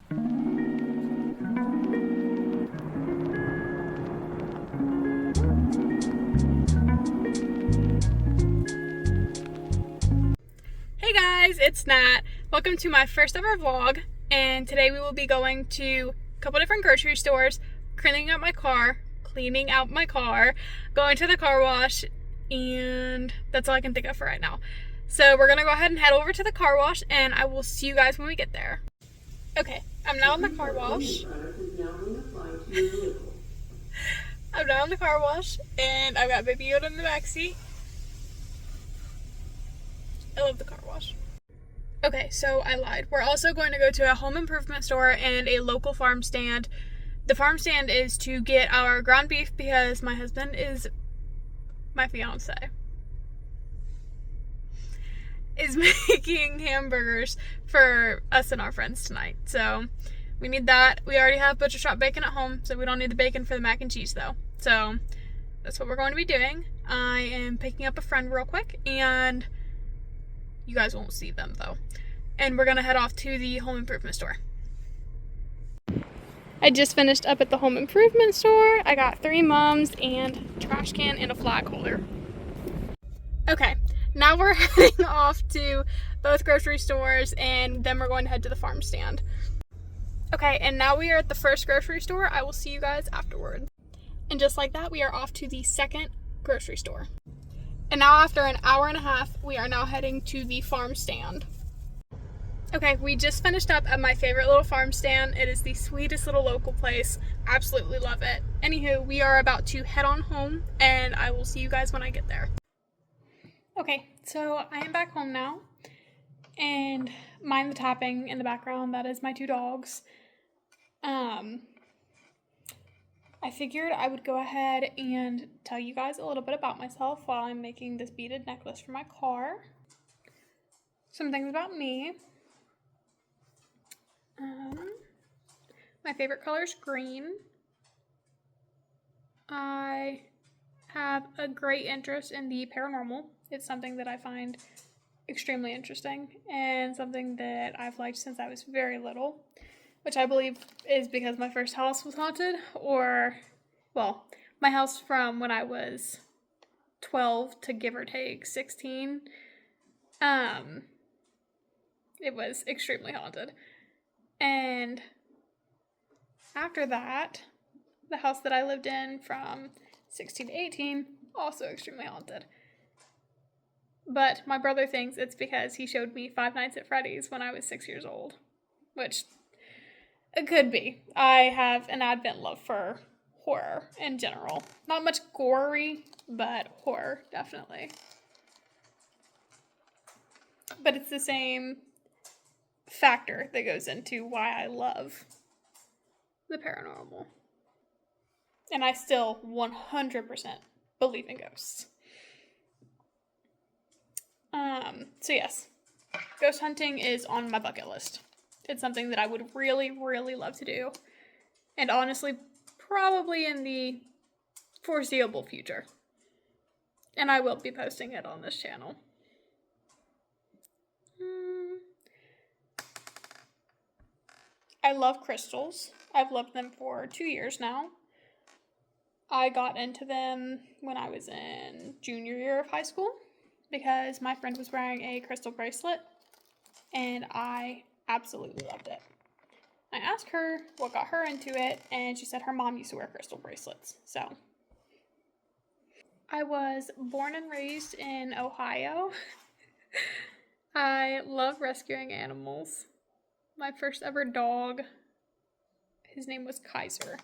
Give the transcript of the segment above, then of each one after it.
Hey guys, it's Nat. Welcome to my first ever vlog, and today we will be going to a couple different grocery stores, cleaning out my car, going to the car wash, and that's all I can think of for right now. So we're gonna go ahead and head over to the car wash, and I will see you guys when we get there. Okay, I'm now in the car wash. I'm now in the car wash, and I've got Baby Yoda in the backseat. I love the car wash. Okay, so I lied. We're also going to go to a home improvement store and a local farm stand. The farm stand is to get our ground beef because my husband is my fiance. Is making hamburgers for us and our friends tonight. So we need that. We already have butcher shop bacon at home, so we don't need the bacon for the mac and cheese though. So that's what we're going to be doing. I am picking up a friend real quick, and you guys won't see them though. And we're gonna head off to the home improvement store. I just finished up at the home improvement store. I got 3 mums and a trash can and a flag holder. Okay, now we're heading off to both grocery stores, and then we're going to head to the farm stand. Okay, and now we are at the first grocery store. I will see you guys afterwards. And just like that, we are off to the second grocery store. And now after an hour and a half, we are now heading to the farm stand. Okay, we just finished up at my favorite little farm stand. It is the sweetest little local place. Absolutely love it. Anywho, we are about to head on home, and I will see you guys when I get there. Okay, so I am back home now, and mind the tapping in the background. That is my 2 dogs. I figured I would go ahead and tell you guys a little bit about myself while I'm making this beaded necklace for my car. Some things about me. My favorite color is green. I have a great interest in the paranormal. It's something that I find extremely interesting and something that I've liked since I was very little, which I believe is because my first house was haunted, or, well, my house from when I was 12 to give or take 16, it was extremely haunted. And after that, the house that I lived in from 16 to 18, also extremely haunted. But my brother thinks it's because he showed me Five Nights at Freddy's when I was 6 years old, which it could be. I have an Advent love for horror in general. Not much gory, but horror, definitely. But it's the same factor that goes into why I love the paranormal. And I still 100% believe in ghosts. So yes, ghost hunting is on my bucket list. It's something that I would really, really love to do. And honestly, probably in the foreseeable future. And I will be posting it on this channel. I love crystals. I've loved them for 2 years now. I got into them when I was in junior year of high school because my friend was wearing a crystal bracelet, and I absolutely loved it. I asked her what got her into it, and she said her mom used to wear crystal bracelets. So I was born and raised in Ohio. I love rescuing animals. My first ever dog, his name was Kaiser.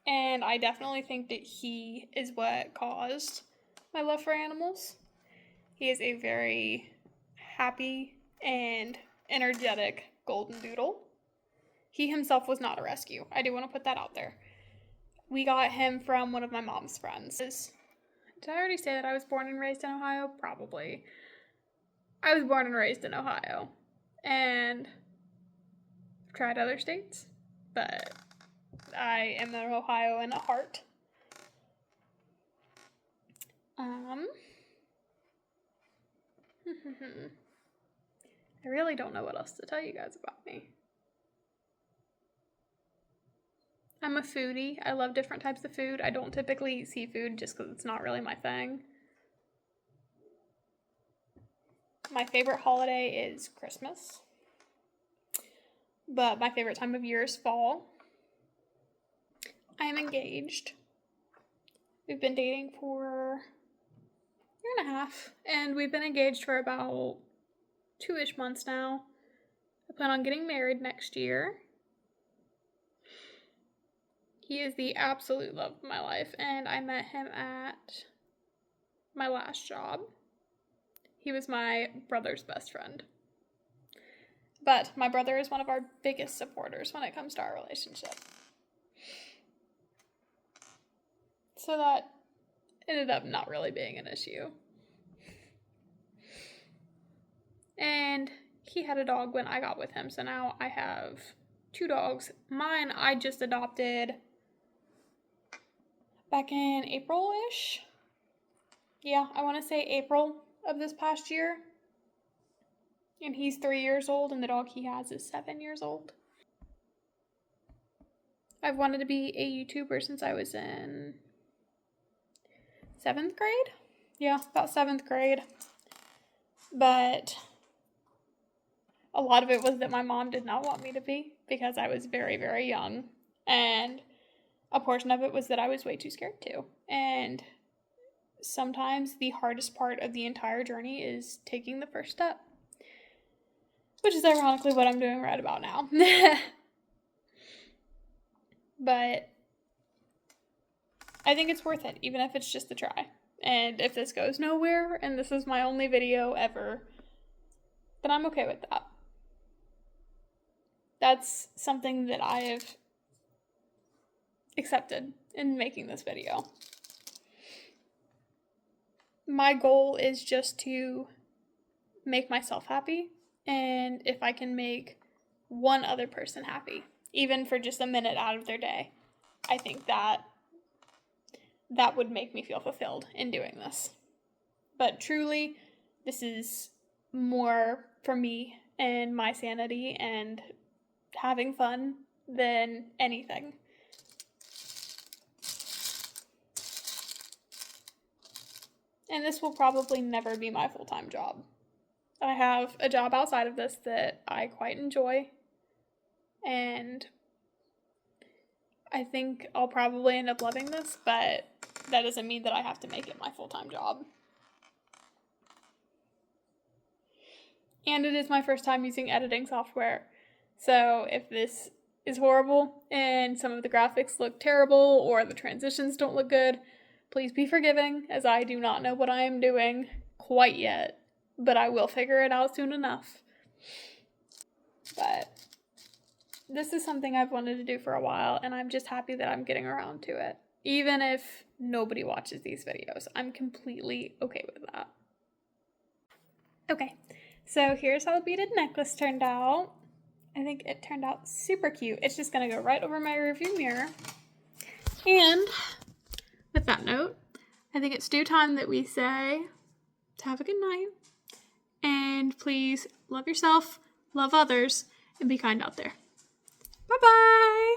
And I definitely think that he is what caused my love for animals. He is a very happy and energetic golden doodle. He himself was not a rescue. I do want to put that out there. We got him from one of my mom's friends. Did I already say that I was born and raised in Ohio? Probably. I was born and raised in Ohio. And I've tried other states, but I am an Ohioan at heart. I really don't know what else to tell you guys about me. I'm a foodie. I love different types of food. I don't typically eat seafood just because it's not really my thing. My favorite holiday is Christmas. But my favorite time of year is fall. I am engaged. We've been dating for a year and a half, and we've been engaged for about 2-ish months now. I plan on getting married next year. He is the absolute love of my life, and I met him at my last job. He was my brother's best friend. But my brother is one of our biggest supporters when it comes to our relationship. So that ended up not really being an issue. And he had a dog when I got with him, so now I have 2 dogs. Mine I just adopted back in April-ish. Yeah, I want to say April of this past year. And he's 3 years old, and the dog he has is 7 years old. I've wanted to be a YouTuber since I was in 7th grade? Yeah, about 7th grade. But a lot of it was that my mom did not want me to be because I was very, very young. And a portion of it was that I was way too scared to. And sometimes the hardest part of the entire journey is taking the first step. Which is ironically what I'm doing right about now. But I think it's worth it, even if it's just a try. And if this goes nowhere, and this is my only video ever, then I'm okay with that. That's something that I have accepted in making this video. My goal is just to make myself happy, and if I can make one other person happy, even for just a minute out of their day, I think that would make me feel fulfilled in doing this. But truly, this is more for me and my sanity and having fun than anything. And this will probably never be my full-time job. I have a job outside of this that I quite enjoy, and I think I'll probably end up loving this, but that doesn't mean that I have to make it my full-time job. And it is my first time using editing software, so if this is horrible and some of the graphics look terrible or the transitions don't look good, please be forgiving, as I do not know what I am doing quite yet. But I will figure it out soon enough. But this is something I've wanted to do for a while, and I'm just happy that I'm getting around to it. Even if nobody watches these videos, I'm completely okay with that. Okay, so here's how the beaded necklace turned out. I think it turned out super cute. It's just gonna go right over my rearview mirror. And with that note, I think it's due time that we say have a good night. And please love yourself, love others, and be kind out there. Bye-bye!